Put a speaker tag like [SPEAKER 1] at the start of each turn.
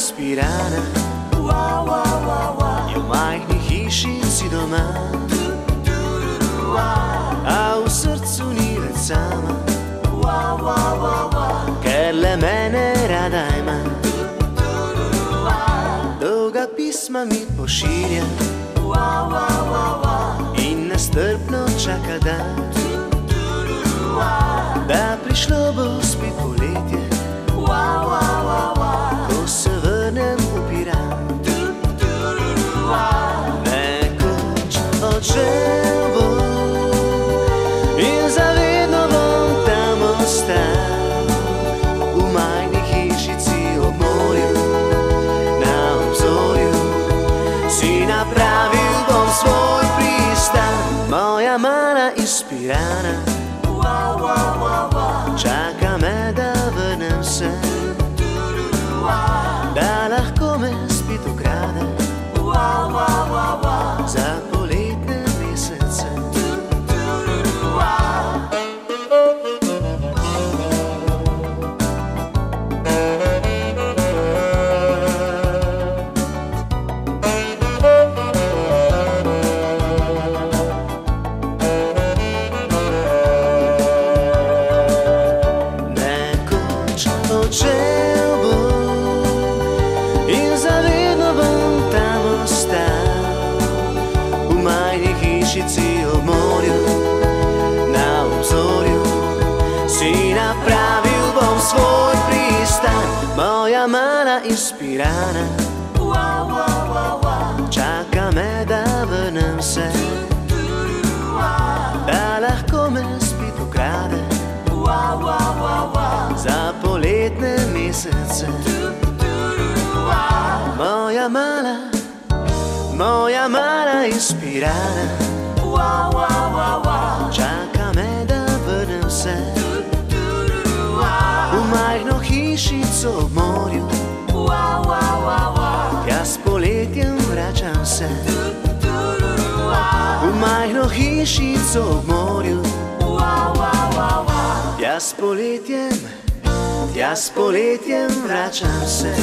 [SPEAKER 1] izpirana, je v majhni hišici doma, a v srcu ni več sama, ker le mene rada ima. Dolga pisma mi pošilja in nestrpno čaka dan, da prišlo bo spet poletje, ko se vrnem v Piran. Nekoč odšel bom in zavedno bom tam ostal, v majhni hišici ob morju, na obzorju si napravil bom svoj pristan. Moja mala iz Pirana čaka me, da vrnem se, da lahko me spet okrade za poletne mesece. Odšel bom in zavedno bom tam ostal, v majhni hišici ob morju, na obzorju si napravil bom svoj pristan. Moja mala iz Pirana čaka me, da vrnem se, da lahko me spet ukrade za poletne mesece. Moja mala iz Pirana čaka me, da vrnem se, v majhno hišico ob morju, jaz poletjem vračam se, v majhno hišico ob morju, jaz poletjem vračam se.